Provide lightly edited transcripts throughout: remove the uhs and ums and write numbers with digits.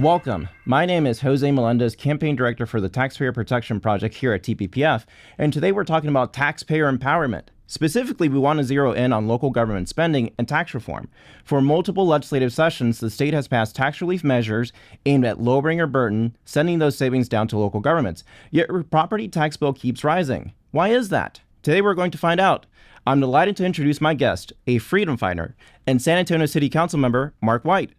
Welcome. My name is Jose Melendez, Campaign Director for the Taxpayer Protection Project here at TPPF, and today we're talking about taxpayer empowerment. Specifically, we want to zero in on local government spending and tax reform. For multiple legislative sessions, the state has passed tax relief measures aimed at lowering your burden, sending those savings down to local governments. Yet your property tax bill keeps rising. Why is that? Today we're going to find out. I'm delighted to introduce my guest, a freedom fighter and San Antonio City Council member, Marc Whyte.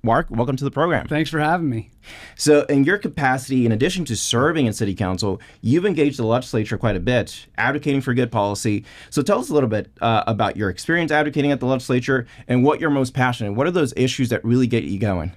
Marc, welcome to the program. Thanks for having me. So in your capacity, in addition to serving in City Council, you've engaged the legislature quite a bit, advocating for good policy. So tell us a little bit about your experience advocating at the legislature and what you're most passionate in. What are those issues that really get you going?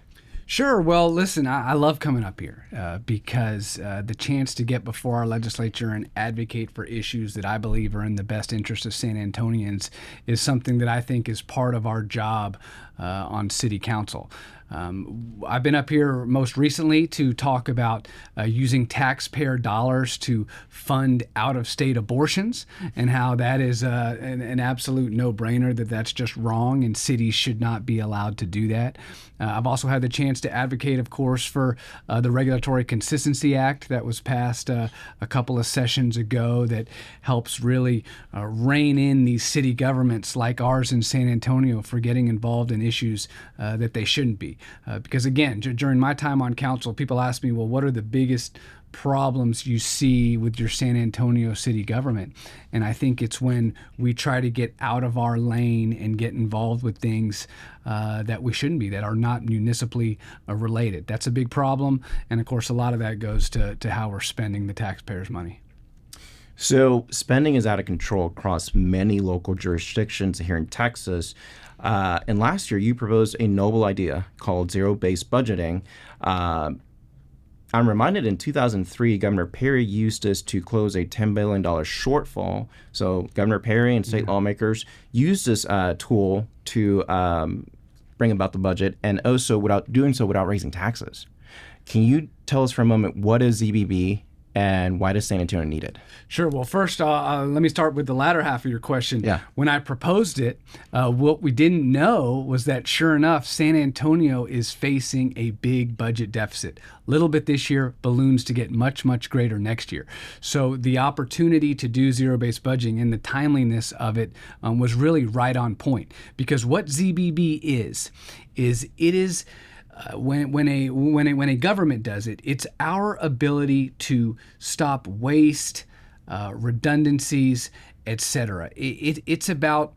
Sure. Well, listen, I love coming up here because the chance to get before our legislature and advocate for issues that I believe are in the best interest of San Antonians is something that I think is part of our job on City Council. I've been up here most recently to talk about using taxpayer dollars to fund out-of-state abortions and how that is an absolute no-brainer, that's just wrong and cities should not be allowed to do that. I've also had the chance to advocate, of course, for the Regulatory Consistency Act that was passed a couple of sessions ago that helps really rein in these city governments like ours in San Antonio for getting involved in issues that they shouldn't be. Because again, during my time on council, people ask me, well, what are the biggest problems you see with your San Antonio city government? And I think it's when we try to get out of our lane and get involved with things that we shouldn't be, that are not municipally related. That's a big problem. And of course, a lot of that goes to how we're spending the taxpayers' money. So spending is out of control across many local jurisdictions here in Texas. And last year, you proposed a noble idea called zero-based budgeting. I'm reminded in 2003, Governor Perry used this to close a $10 billion shortfall. So Governor Perry and state lawmakers used this tool to bring about the budget, and also without raising taxes. Can you tell us for a moment, what is ZBB? And why does San Antonio need it? Sure. Well, first, let me start with the latter half of your question. Yeah. When I proposed it, what we didn't know was that, sure enough, San Antonio is facing a big budget deficit. Little bit this year, balloons to get much, much greater next year. So the opportunity to do zero-based budgeting and the timeliness of it was really right on point. Because what ZBB is it is... When a government does it, it's our ability to stop waste, redundancies, etc. It's about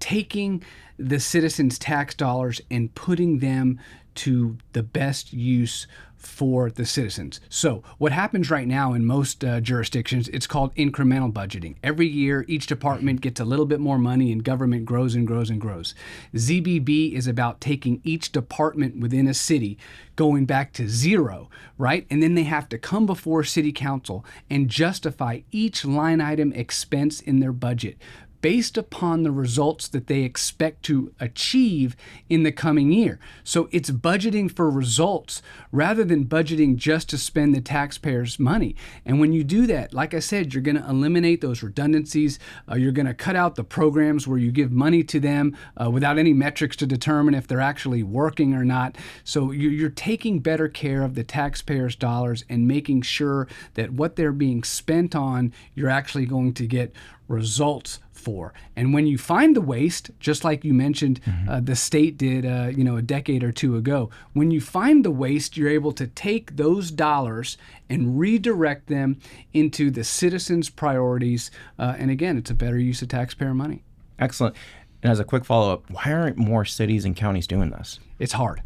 taking the citizens' tax dollars and putting them to the best use for the citizens. So what happens right now in most jurisdictions, it's called incremental budgeting. Every year, each department gets a little bit more money and government grows and grows and grows. ZBB is about taking each department within a city, going back to zero, right? And then they have to come before City Council and justify each line item expense in their budget based upon the results that they expect to achieve in the coming year. So it's budgeting for results rather than budgeting just to spend the taxpayers' money. And when you do that, like I said, you're going to eliminate those redundancies. You're going to cut out the programs where you give money to them without any metrics to determine if they're actually working or not. So you're taking better care of the taxpayers' dollars and making sure that what they're being spent on, you're actually going to get results for. And when you find the waste, just like you mentioned, the state did, a decade or two ago, when you find the waste, you're able to take those dollars and redirect them into the citizens' priorities. And again, it's a better use of taxpayer money. Excellent. And as a quick follow-up, why aren't more cities and counties doing this? It's hard.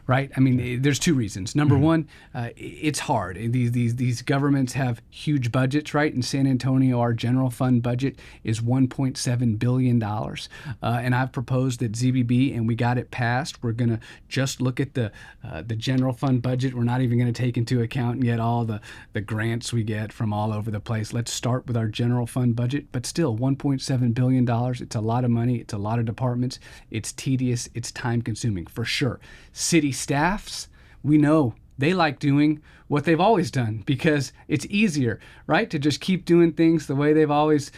Right? I mean, there's two reasons. Number one, it's hard. These governments have huge budgets, right? In San Antonio, our general fund budget is $1.7 billion. And I've proposed that ZBB, and we got it passed, we're going to just look at the general fund budget. We're not even going to take into account yet all the grants we get from all over the place. Let's start with our general fund budget. But still, $1.7 billion, it's a lot of money. It's a lot of departments. It's tedious. It's time consuming, for sure. City staffs, we know they like doing what they've always done because it's easier, right? To just keep doing things the way they've always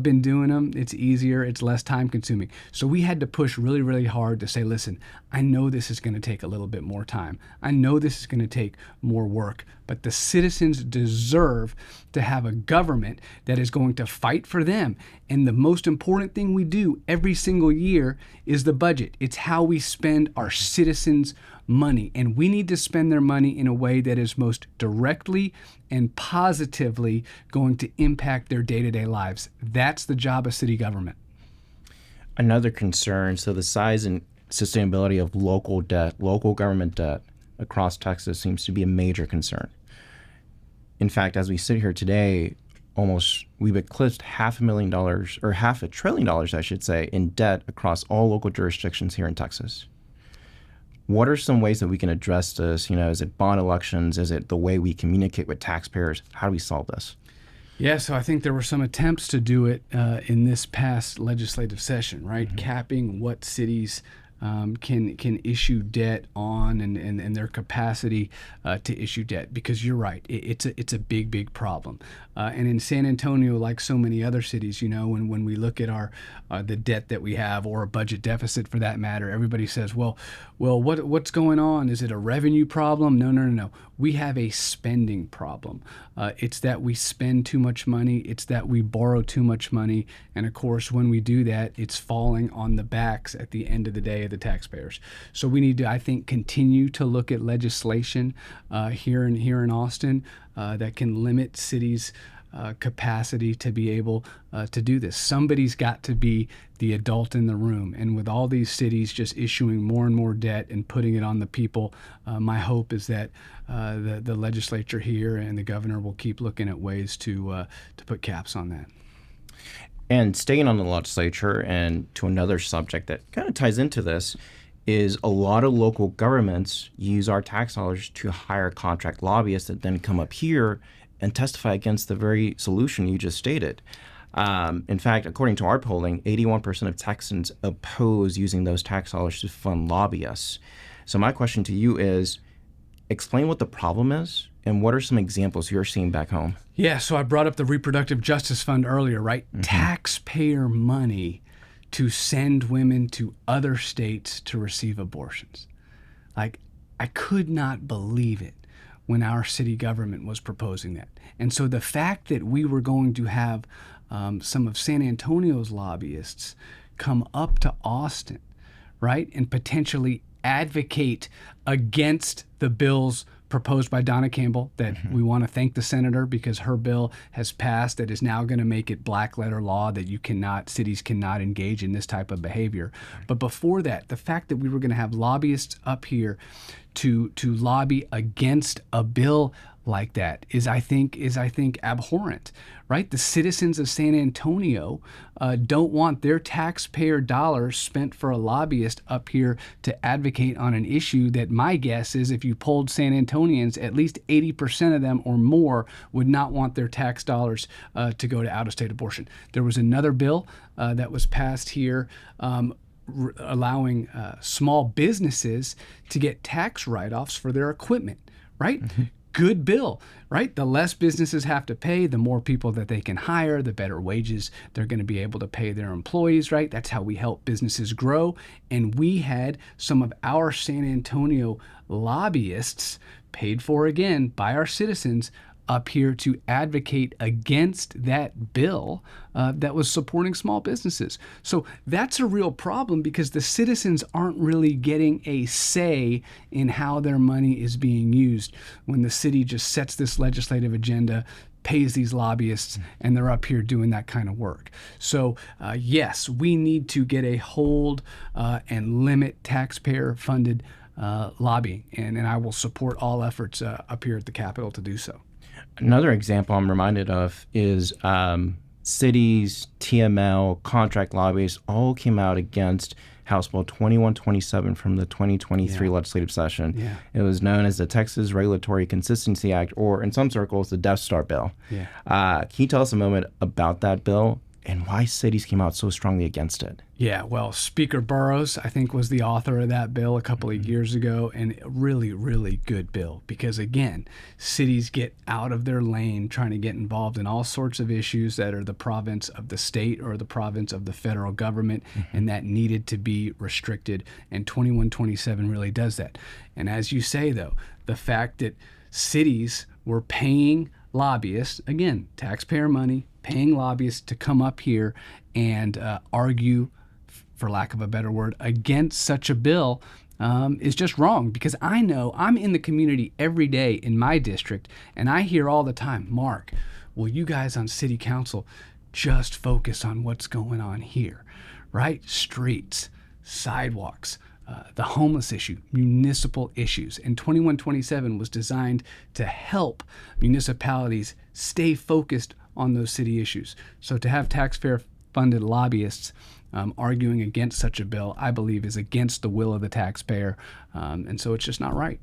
been doing them. It's easier, it's less time consuming. So we had to push really, really hard to say, listen, I know this is going to take a little bit more time. I know this is going to take more work, but the citizens deserve to have a government that is going to fight for them. And the most important thing we do every single year is the budget. It's how we spend our citizens' money. And we need to spend their money in a way that is most directly and positively going to impact their day-to-day lives. That's the job of city government. Another concern, so the size and sustainability of local debt, local government debt across Texas seems to be a major concern. In fact, as we sit here today, we've eclipsed $500,000 or $500 billion, I should say, in debt across all local jurisdictions here in Texas. What are some ways that we can address this? Is it bond elections? Is it the way we communicate with taxpayers? How do we solve this? Yeah, so I think there were some attempts to do it in this past legislative session, right? Mm-hmm. Capping what cities can issue debt on and their capacity to issue debt, because you're right, it's a big problem. And in San Antonio, like so many other cities, when we look at our the debt that we have, or a budget deficit for that matter, everybody says, well, what's going on? Is it a revenue problem? No. We have a spending problem. It's that we spend too much money. It's that we borrow too much money. And of course, when we do that, it's falling on the backs at the end of the day of the taxpayers. So we need to, I think, continue to look at legislation here in Austin that can limit cities' capacity to be able to do this. Somebody's got to be the adult in the room. And with all these cities just issuing more and more debt and putting it on the people, my hope is that the legislature here and the governor will keep looking at ways to put caps on that. And staying on the legislature, and to another subject that kind of ties into this, is a lot of local governments use our tax dollars to hire contract lobbyists that then come up here and testify against the very solution you just stated. In fact, according to our polling, 81% of Texans oppose using those tax dollars to fund lobbyists. So my question to you is, explain what the problem is, and what are some examples you're seeing back home? Yeah, so I brought up the Reproductive Justice Fund earlier, right? Mm-hmm. Taxpayer money to send women to other states to receive abortions. Like, I could not believe it when our city government was proposing that. And so the fact that we were going to have some of San Antonio's lobbyists come up to Austin, right, and potentially advocate against the bills proposed by Donna Campbell, that we want to thank the senator because her bill has passed, that is now going to make it black letter law that cities cannot engage in this type of behavior. But before that, the fact that we were going to have lobbyists up here to lobby against a bill like that is I think abhorrent, right? The citizens of San Antonio don't want their taxpayer dollars spent for a lobbyist up here to advocate on an issue that my guess is, if you polled San Antonians, at least 80% of them or more would not want their tax dollars to go to out-of-state abortion. There was another bill that was passed here allowing small businesses to get tax write-offs for their equipment, right? Mm-hmm. Good bill, right? The less businesses have to pay, the more people that they can hire, the better wages they're going to be able to pay their employees, right? That's how we help businesses grow. And we had some of our San Antonio lobbyists, paid for again by our citizens, up here to advocate against that bill that was supporting small businesses. So that's a real problem, because the citizens aren't really getting a say in how their money is being used when the city just sets this legislative agenda, pays these lobbyists, and they're up here doing that kind of work. So yes, we need to get a hold and limit taxpayer-funded lobbying, and I will support all efforts up here at the Capitol to do so. Another example I'm reminded of is cities, TML, contract lobbyists all came out against House Bill 2127 from the 2023 legislative session. Yeah. It was known as the Texas Regulatory Consistency Act, or in some circles, the Death Star bill. Yeah. Can you tell us a moment about that bill and why cities came out so strongly against it. Yeah, well, Speaker Burrows, I think, was the author of that bill a couple of years ago, and a really, really good bill because, again, cities get out of their lane trying to get involved in all sorts of issues that are the province of the state or the province of the federal government, and that needed to be restricted, and 2127 really does that. And as you say, though, the fact that cities were paying lobbyists, again, taxpayer money, paying lobbyists to come up here and argue, for lack of a better word, against such a bill is just wrong. Because I know I'm in the community every day in my district, and I hear all the time, Mark, will you guys on city council just focus on what's going on here, right? Streets, sidewalks, the homeless issue, municipal issues. And 2127 was designed to help municipalities stay focused on those city issues. So to have taxpayer-funded lobbyists arguing against such a bill, I believe, is against the will of the taxpayer, and so it's just not right.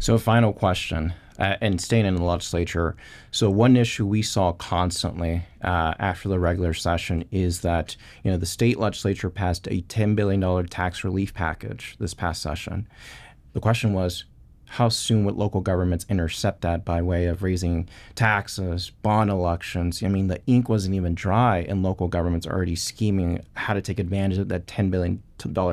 So final question, and staying in the legislature. So one issue we saw constantly after the regular session is that the state legislature passed a $10 billion tax relief package this past session. The question was, how soon would local governments intercept that by way of raising taxes, bond elections? I mean, the ink wasn't even dry, and local governments are already scheming how to take advantage of that $10 billion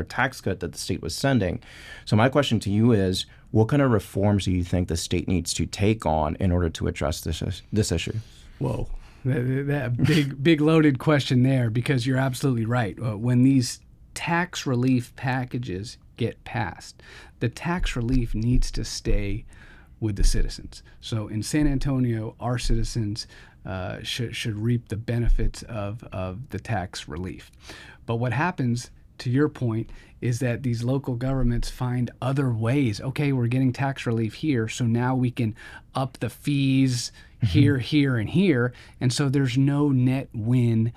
tax cut that the state was sending. So my question to you is, what kind of reforms do you think the state needs to take on in order to address this issue? Whoa, that big loaded question there, because you're absolutely right. When these tax relief packages get passed, the tax relief needs to stay with the citizens. So in San Antonio, our citizens should reap the benefits of the tax relief. But what happens, to your point, is that these local governments find other ways. Okay, we're getting tax relief here, so now we can up the fees here, here, and here. And so there's no net win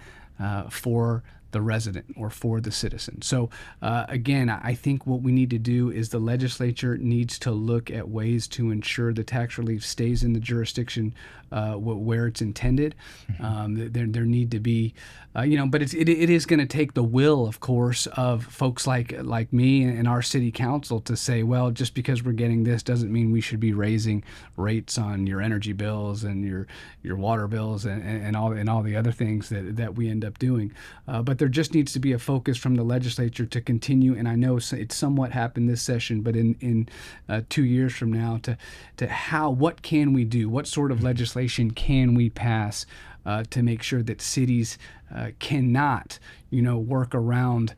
for the resident or for the citizen. So again, I think what we need to do is the legislature needs to look at ways to ensure the tax relief stays in the jurisdiction where it's intended. There need to be, but it is going to take the will, of course, of folks like me and our city council to say, well, just because we're getting this doesn't mean we should be raising rates on your energy bills and your water bills and all the other things that we end up doing. But there just needs to be a focus from the legislature to continue, and I know it's somewhat happened this session, but in 2 years from now, what can we do? What sort of legislation can we pass to make sure that cities cannot, work around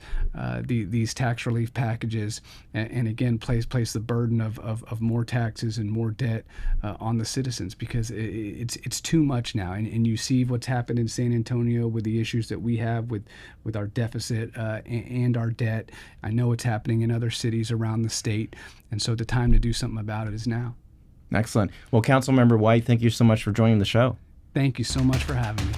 these tax relief packages and again place the burden of more taxes and more debt on the citizens, because it's too much now. And you see what's happened in San Antonio with the issues that we have with our deficit and our debt. I know it's happening in other cities around the state, and so the time to do something about it is now. Excellent. Well, Councilmember Whyte, thank you so much for joining the show. Thank you so much for having me.